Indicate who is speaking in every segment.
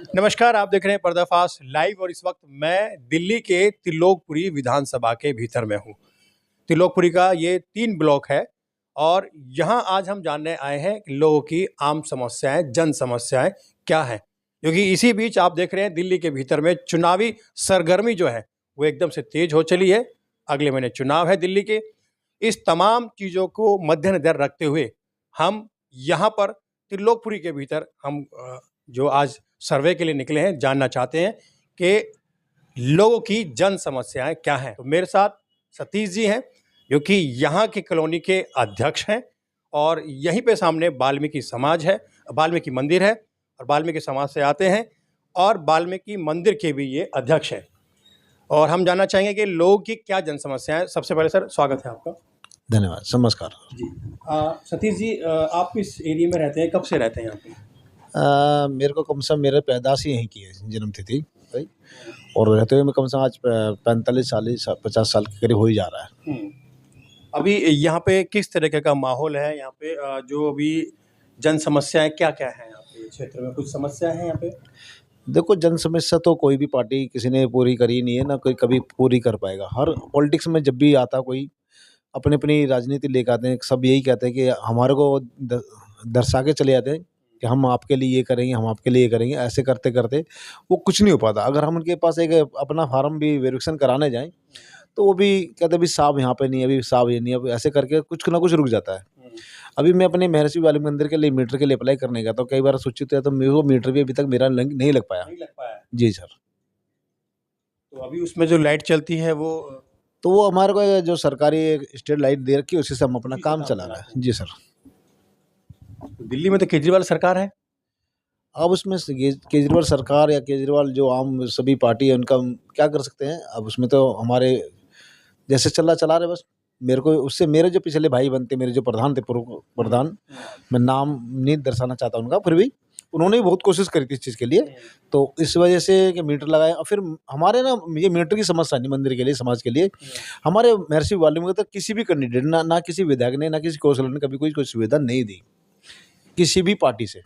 Speaker 1: नमस्कार, आप देख रहे हैं पर्दाफाश लाइव और इस वक्त मैं दिल्ली के त्रिलोकपुरी विधानसभा के भीतर में हूँ। त्रिलोकपुरी का ये 3 ब्लॉक है और यहाँ आज हम जानने आए हैं कि लोगों की आम समस्याएं, जन समस्याएं क्या हैं। क्योंकि इसी बीच आप देख रहे हैं दिल्ली के भीतर में चुनावी सरगर्मी जो है वो एकदम से तेज हो चली है। अगले महीने चुनाव है दिल्ली के। इस तमाम चीज़ों को मद्देनज़र रखते हुए हम यहाँ पर त्रिलोकपुरी के भीतर हम जो आज सर्वे के लिए निकले हैं, जानना चाहते हैं कि लोगों की जन समस्याएं क्या हैं। तो मेरे साथ सतीश जी हैं जो कि यहाँ की कॉलोनी के अध्यक्ष हैं और यहीं पे सामने वाल्मीकि समाज है, वाल्मीकि मंदिर है और वाल्मीकि समाज से आते हैं और वाल्मीकि मंदिर के भी ये अध्यक्ष हैं। और हम जानना चाहेंगे कि लोगों की क्या जन समस्याएं। सबसे पहले सर स्वागत है आपका।
Speaker 2: धन्यवाद, नमस्कार
Speaker 1: जी। सतीश जी, आप किस एरिया में रहते हैं, कब से रहते हैं यहाँ पे?
Speaker 2: मेरे को कम से कम मेरे पैदाश ही यहीं की है, जन्मतिथि भाई, और रहते हुए मैं कम से कम आज 45 50 साल के करीब हो ही जा रहा है।
Speaker 1: अभी यहाँ पे किस तरीके का माहौल है यहाँ पे, जो अभी जन समस्याएं क्या क्या हैं यहाँ पे क्षेत्र में? कुछ समस्या है यहाँ पे?
Speaker 2: देखो, जन समस्या तो कोई भी पार्टी किसी ने पूरी करी नहीं है, ना कोई कभी पूरी कर पाएगा। हर पॉलिटिक्स में जब भी आता कोई अपनी अपनी राजनीति लेकर आते हैं, सब यही कहते हैं कि हमारे को दर्शा के चले जाते हैं कि हम आपके लिए ये करेंगे, हम आपके लिए ये करेंगे। ऐसे करते करते वो कुछ नहीं हो पाता। अगर हम उनके पास एक अपना फार्म भी वेरिफिकेशन कराने जाएं तो वो भी कहते हैं, अभी साहब यहाँ पे नहीं है, अभी साहब ये नहीं है, ऐसे करके कुछ ना कुछ रुक जाता है। अभी मैं अपने महर्षि वाल्मीकि मंदिर के लिए मीटर के लिए अप्लाई करने गया तो कई बार सूचित है, तो वो मीटर भी अभी तक मेरा नहीं लग पाया।
Speaker 1: नहीं लग पाया।
Speaker 2: जी सर।
Speaker 1: तो अभी उसमें जो लाइट चलती है वो
Speaker 2: तो वो हमारे को जो सरकारी स्ट्रीट लाइट दे रखी है, उसी से हम अपना काम चला रहा है। जी सर।
Speaker 1: दिल्ली में तो केजरीवाल सरकार है।
Speaker 2: अब उसमें केजरीवाल सरकार या केजरीवाल जो आम सभी पार्टी है, उनका हम क्या कर सकते हैं। अब उसमें तो हमारे जैसे चला रहे बस। मेरे को उससे मेरे जो पिछले भाई बनते, मेरे जो प्रधान थे, पूर्व प्रधान, मैं नाम नहीं दर्शाना चाहता उनका, फिर भी उन्होंने भी बहुत कोशिश करी थी इस चीज़ के लिए। तो इस वजह से कि मीटर लगाए, और फिर हमारे ना ये मीटर की समस्या नहीं मंदिर के लिए, समाज के लिए। हमारे महर्षि वाल्मीकि तक किसी भी कैंडिडेट ना किसी विधायक ने, ना किसी कौंसलर ने कभी कोई सुविधा नहीं दी किसी भी पार्टी से।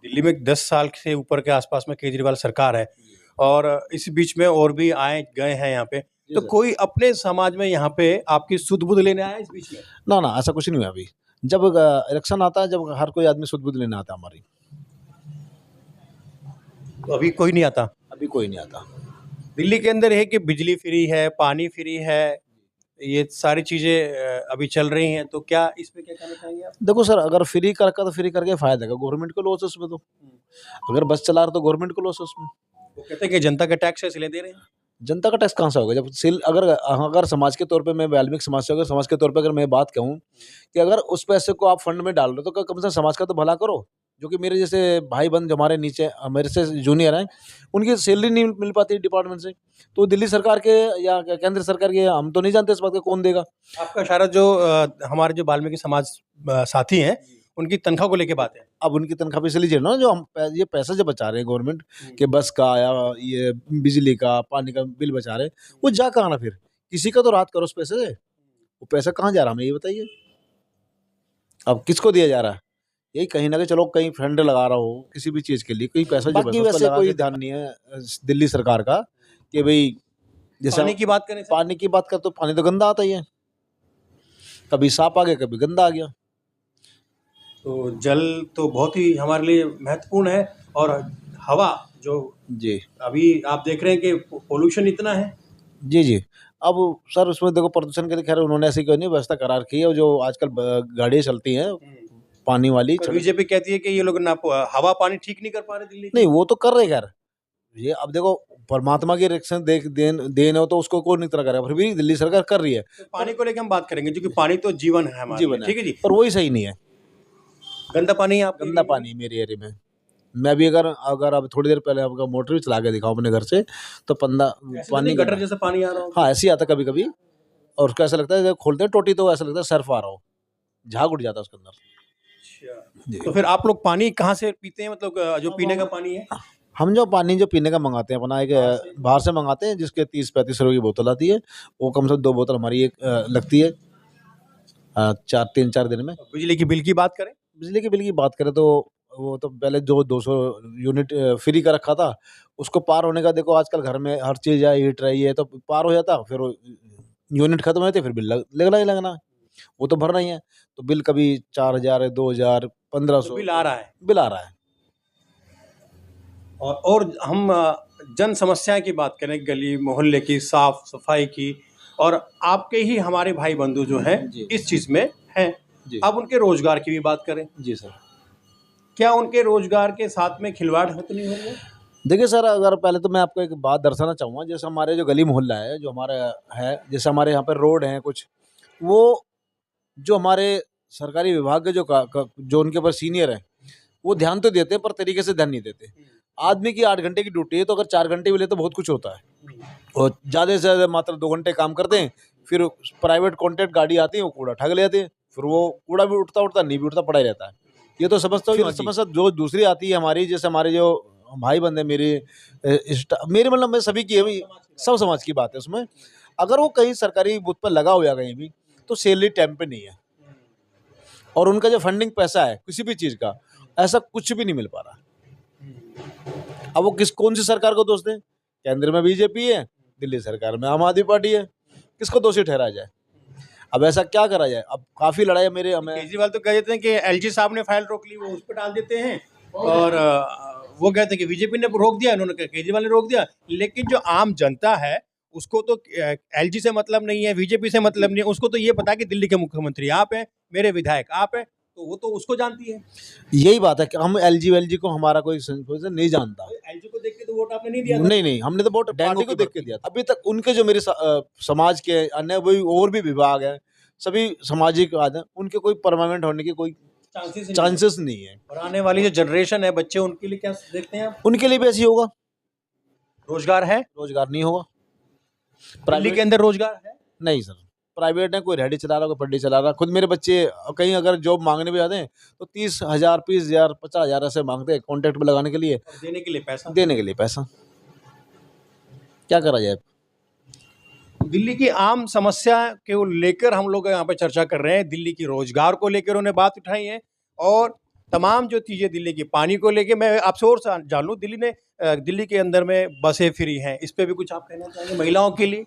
Speaker 1: दिल्ली में 10 साल से ऊपर के आसपास में केजरीवाल सरकार है और इस बीच में और भी आए गए हैं यहाँ पे। तो कोई अपने समाज में यहाँ पे आपकी सुध बुध लेने आया इस बीच में?
Speaker 2: ना ऐसा कुछ नहीं हुआ। अभी जब इलेक्शन आता है, जब हर कोई आदमी सुध बुध लेने आता है हमारी।
Speaker 1: तो अभी कोई नहीं आता?
Speaker 2: अभी कोई नहीं आता।
Speaker 1: दिल्ली के अंदर है कि बिजली फ्री है, पानी फ्री है, ये सारी चीज़ें अभी चल रही हैं। तो क्या इस पे क्या कहना चाहेंगे आप?
Speaker 2: देखो सर, अगर फ्री करके तो फ्री करके फायदा है, गवर्नमेंट को लॉस है उसमें। तो अगर बस चला रहा तो गवर्नमेंट को लॉस है उसमें।
Speaker 1: वो कहते हैं कि जनता का टैक्स है इसलिए दे रहे हैं।
Speaker 2: जनता का टैक्स कहाँ से होगा जब सेल, अगर समाज के तौर पे, मैं वाल्मीकि समाज से, अगर समाज के तौर पे अगर मैं बात कहूँ कि अगर उस पैसे को आप फंड में डाल रहे हो तो कम से कम समाज का तो भला करो। जो कि मेरे जैसे भाई बंद जो हमारे नीचे मेरे से जूनियर हैं, उनकी सैलरी नहीं मिल पाती डिपार्टमेंट से। तो दिल्ली सरकार के या केंद्र सरकार के, हम तो नहीं जानते इस बात का कौन देगा।
Speaker 1: आपका इशारा जो हमारे जो वाल्मीकि समाज साथी हैं उनकी तनख्वाह को लेके बात है।
Speaker 2: अब उनकी तनख्वाह पे से लीजिए ना, जो हम ये पैसा जो बचा रहे हैं गवर्नमेंट के, बस का या ये बिजली का, पानी का बिल बचा रहे हैं, वो जा कहाँ ना। फिर किसी का तो राहत करो उस पैसे से। वो पैसा कहाँ जा रहा है, हमें ये बताइए। अब किसको दिया जा रहा है? यही कहीं ना कहीं, चलो कहीं फंड लगा रहा हो किसी भी चीज़ के लिए, कोई पैसा जो बाकी वैसे कोई ध्यान नहीं है दिल्ली सरकार का कि भाई, जैसे
Speaker 1: पानी की बात करें,
Speaker 2: पानी की बात कर तो पानी तो गंदा आता ही है, कभी साफ आ गया, कभी गंदा आ गया।
Speaker 1: तो जल तो बहुत ही हमारे लिए महत्वपूर्ण है और हवा जो
Speaker 2: जी
Speaker 1: अभी आप देख रहे हैं कि पोल्यूशन इतना है।
Speaker 2: जी। अब सर उसमें देखो, प्रदूषण के लिए खैर उन्होंने ऐसी कोई नहीं व्यवस्था करा रखी है। जो आजकल गाड़ियाँ चलती हैं पानी वाली,
Speaker 1: बीजेपी कहती है कि ये लोग ना हवा पानी ठीक नहीं कर पा रहे दिल्ली।
Speaker 2: नहीं, वो तो कर रहे खैर। ये अब देखो, परमात्मा की रिएक्शन देन हो तो उसको कौन नहीं तरह करेगा, फिर भी दिल्ली सरकार कर रही है।
Speaker 1: तो पानी को लेकर हम बात करेंगे क्योंकि पानी तो जीवन है हमारा,
Speaker 2: जीवन है,
Speaker 1: ठीक है जी।
Speaker 2: पर वही सही नहीं है।
Speaker 1: गंदा पानी है, आप
Speaker 2: गंदा पानी मेरे एरिया में। मैं भी अगर अब थोड़ी देर पहले आपका मोटर भी चला के दिखाऊं अपने घर से, तो पानी
Speaker 1: गटर जैसा पानी आ रहा हो।
Speaker 2: हाँ, ऐसे ही आता कभी कभी। और उसका ऐसा लगता है जब खोलते हैं टोटी तो ऐसा लगता है सर्फ आ रहा हो, झाग उठ जाता है उसके अंदर।
Speaker 1: तो फिर आप लोग पानी कहाँ से पीते हैं, मतलब जो पीने का पानी है?
Speaker 2: हम जो पानी जो पीने का मंगाते हैं अपना, एक बाहर से मंगाते हैं, जिसके 30-35 रुपये की बोतल आती है। वो कम से कम 2 बोतल हमारी एक लगती है 3-4 दिन में।
Speaker 1: बिजली की बिल की बात करें?
Speaker 2: बिजली के बिल की बात करें तो वो तो पहले जो 200 यूनिट फ्री का रखा था, उसको पार होने का देखो आजकल घर में हर चीज़ है, हीट रही है तो पार हो जाता, फिर वो यूनिट खत्म हो जाते, फिर बिल लगना ही लगना है। वो तो भरना ही है। तो बिल कभी 4000 है, 2000,
Speaker 1: तो
Speaker 2: 1500
Speaker 1: बिल आ रहा है।
Speaker 2: बिल आ रहा है।
Speaker 1: और हम जन समस्या की बात करें, गली मोहल्ले की साफ सफाई की, और आपके ही हमारे भाई बंधु जो हैं
Speaker 2: जी।
Speaker 1: इस चीज़ में हैं।
Speaker 2: जी।
Speaker 1: अब उनके रोजगार की भी बात करें,
Speaker 2: जी सर।
Speaker 1: क्या उनके रोजगार के साथ में खिलवाड़ हो तो नहीं हो रही है?
Speaker 2: देखिए सर, अगर पहले तो मैं आपको एक बात दर्शाना चाहूँगा, जैसे हमारे जो गली मोहल्ला है, जो हमारा है, जैसे हमारे यहाँ पे रोड हैं कुछ, वो जो हमारे सरकारी विभाग के जो उनके ऊपर सीनियर हैं, वो ध्यान तो देते हैं पर तरीके से ध्यान नहीं देते। आदमी की 8 घंटे की ड्यूटी है, तो अगर 4 घंटे भी ले तो बहुत कुछ होता है। और ज़्यादा से ज़्यादा मात्र 2 घंटे काम करते हैं, फिर प्राइवेट कॉन्ट्रैक्ट गाड़ी आती है, वो कूड़ा ठग ले जाती है, फिर वो कूड़ा भी उठता नहीं भी उठता पड़ा ही रहता है। ये तो समझता हूँ। फिर समस्या जो दूसरी आती है हमारी, जैसे हमारे जो भाई बंधे मेरे मेरे मतलब मैं सभी की है भाई, सब समाज की बात है उसमें। अगर वो कहीं सरकारी बूथ पर लगा हुआ कहीं भी, तो सैलरी टाइम पे नहीं है, और उनका जो फंडिंग पैसा है किसी भी चीज़ का, ऐसा कुछ भी नहीं मिल पा रहा। अब वो कौन सी सरकार को दोष दें? केंद्र में बीजेपी है, दिल्ली सरकार में आम आदमी पार्टी है, किसको दोषी ठहराया जाए? अब ऐसा क्या करा जाए? अब काफ़ी लड़ाई मेरे हमें।
Speaker 1: केजरीवाल तो कह देते हैं कि एलजी साहब ने फाइल रोक ली, वो उस पर डाल देते हैं, और वो कहते हैं कि बीजेपी ने रोक दिया, इन्होंने कहा केजरीवाल ने रोक दिया। लेकिन जो आम जनता है उसको तो एलजी से मतलब नहीं है, बीजेपी से मतलब नहीं है, उसको तो ये पता है कि दिल्ली के मुख्यमंत्री आप हैं, मेरे विधायक आप हैं, तो वो तो उसको जानती है।
Speaker 2: यही बात है कि हम एलजी को हमारा कोई नहीं जानता।
Speaker 1: एलजी को देख के तो वोट आपने नहीं दिया था।
Speaker 2: नहीं, हमने तो वोट पार्टी को देख के दिया था। अभी तक उनके जो मेरे समाज के अन्य वही और भी विभाग हैं, सभी सामाजिक वाद हैं, उनके कोई परमानेंट होने की कोई चांसेस नहीं है।
Speaker 1: और आने वाली जो जनरेशन है, बच्चे, उनके लिए क्या देखते हैं आप?
Speaker 2: उनके लिए भी ऐसे ही होगा।
Speaker 1: रोजगार है?
Speaker 2: रोजगार नहीं होगा।
Speaker 1: दिल्ली के अंदर रोजगार है?
Speaker 2: नहीं सर, प्राइवेट है, कोई रेहड़ी चला रहा, कोई पड्डी चला रहा। खुद मेरे बच्चे कहीं अगर जॉब मांगने भी आते हैं तो 30,000, 20,000, 50,000 ऐसे मांगते हैं कॉन्ट्रैक्ट में लगाने के लिए,
Speaker 1: और देने के लिए पैसा।
Speaker 2: क्या करा जाए?
Speaker 1: दिल्ली की आम समस्या को लेकर हम लोग यहाँ पे चर्चा कर रहे हैं। दिल्ली की रोजगार को लेकर उन्होंने बात उठाई है, और तमाम जो चीज़ें दिल्ली की पानी को लेकर। मैं आपसे और जान लूँ, दिल्ली के अंदर में बसें फ्री हैं, इस पे भी कुछ आप कहना चाहेंगे महिलाओं के लिए?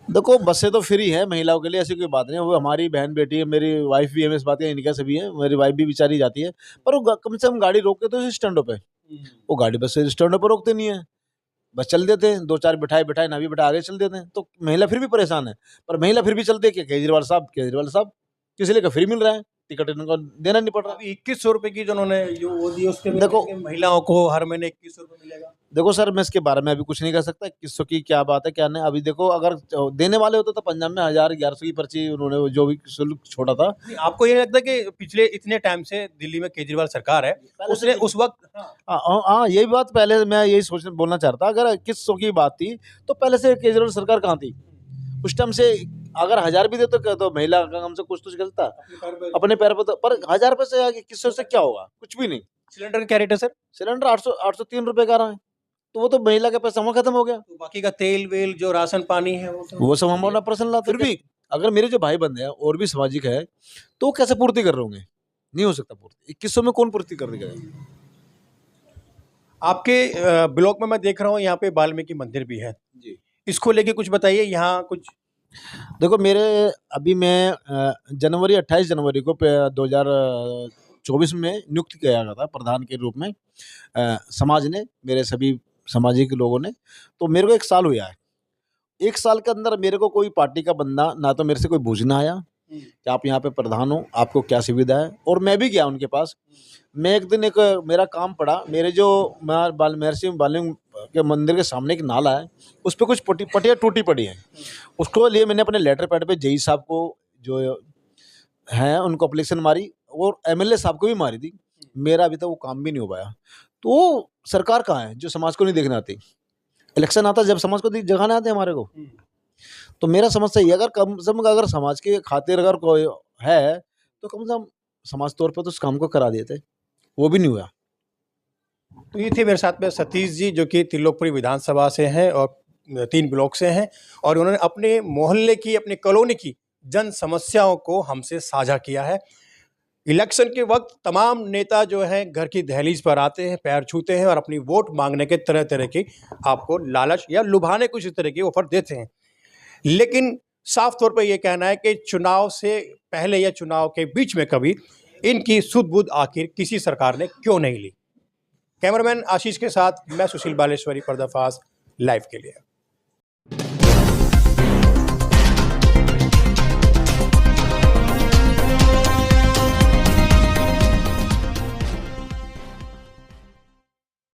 Speaker 2: देखो, बसें तो फ्री है महिलाओं के लिए, ऐसी कोई बात नहीं है। वो हमारी बहन बेटी है, मेरी वाइफ भी है, इस बात का इनका सभी है, मेरी वाइफ भी बेचारी जाती है, पर वो कम से कम गाड़ी रोकते तो स्टैंडों पे, वो गाड़ी बस स्टैंडों पर रोकते नहीं है, बस चल देते हैं, 2-4 बिठाए ना भी बिठाए आगे चल देते हैं। तो महिला फिर भी परेशान है, पर महिला फिर भी चलते है कि केजरीवाल साहब किस लिए का फ्री मिल रहा है, टिकट इनको देना नहीं पड़ रहा।
Speaker 1: अभी 2100 रुपये की जो उन्होंने वो दी, उसके में
Speaker 2: देखो,
Speaker 1: महिलाओं को हर महीने 2100 रुपये मिलेगा।
Speaker 2: देखो सर, मैं इसके बारे में अभी कुछ नहीं कर सकता, 2100 की क्या बात है क्या नहीं। अभी देखो, अगर देने वाले होते तो पंजाब में 1000-1100 की पर्ची उन्होंने जो भी शुल्क छोड़ा था।
Speaker 1: आपको ये लगता है कि पिछले इतने टाइम से दिल्ली में केजरीवाल सरकार है, उसने उस वक्त
Speaker 2: हाँ, यही बात पहले मैं यही बोलना चाहता, अगर 2100 की बात थी तो पहले से केजरीवाल सरकार कहाँ थी उस टाइम से? अगर 1000 भी दे तो महिला का कम से कुछ तो चलता अपने पैर पर, पर 1000 रुपये से 2100 से क्या होगा? कुछ भी नहीं।
Speaker 1: सिलेंडर क्या रेट है सर?
Speaker 2: सिलेंडर 803 रुपये का रहा है, तो वो तो महिला का पैसा वहाँ खत्म हो गया।
Speaker 1: तो बाकी का तेल वेल जो राशन पानी है
Speaker 2: वो सब हमारा पर्सनल लाते। फिर भी अगर मेरे जो भाई बंधे हैं और भी सामाजिक है, तो वो कैसे पूर्ति कर रहे होंगे? नहीं हो सकता पूर्ति। 2100 में कौन पूर्ति कर देगा?
Speaker 1: आपके ब्लॉक में मैं देख रहा हूँ यहाँ पे वाल्मीकि मंदिर भी है
Speaker 2: जी।
Speaker 1: इसको लेके कुछ बताइए। यहाँ कुछ
Speaker 2: देखो, अभी मैं 28 जनवरी को 2024 में नियुक्त किया गया था प्रधान के रूप में, समाज ने, मेरे सभी सामाजिक लोगों ने। तो मेरे को 1 साल हुआ है। 1 साल के अंदर मेरे को कोई पार्टी का बंदा ना तो मेरे से कोई पूछना आया कि आप यहाँ पे प्रधान हो, आपको क्या सुविधा है, और मैं भी गया उनके पास। मैं एक दिन मेरा काम पड़ा, मेरे जो महर्षि वाल्मीकि के मंदिर के सामने एक नाला है, उस पर कुछ पट्टियाँ टूटी पड़ी हैं। उसको लिए मैंने अपने लेटर पैड पे जेई साहब को जो हैं उनको एप्लीकेशन मारी, और एमएलए साहब को भी मारी थी। मेरा अभी तक वो काम भी नहीं हो पाया। तो सरकार कहाँ है जो समाज को नहीं देखना आती? इलेक्शन आता जब समाज को जगाने आते हमारे को। तो मेरा समस्या ये, अगर कम से कम अगर समाज के खातिर अगर कोई है तो कम से कम समाज तौर पर तो उस काम को करा देते, वो भी नहीं हुआ।
Speaker 1: तो ये थे मेरे साथ में सतीश जी, जो कि त्रिलोकपुरी विधानसभा से हैं और 3 ब्लॉक से हैं, और उन्होंने अपने मोहल्ले की, अपने कॉलोनी की जन समस्याओं को हमसे साझा किया है। इलेक्शन के वक्त तमाम नेता जो हैं घर की दहलीज पर आते हैं, पैर छूते हैं और अपनी वोट मांगने के तरह तरह की आपको लालच या लुभाने कुछ इस तरह की ऑफर देते हैं। लेकिन साफ तौर पे ये कहना है कि चुनाव से पहले या चुनाव के बीच में कभी इनकी सुध-बुध आखिर किसी सरकार ने क्यों नहीं ली। कैमरामैन आशीष के साथ मैं सुशील बालेश्वरी, पर्दाफाश लाइव के लिए।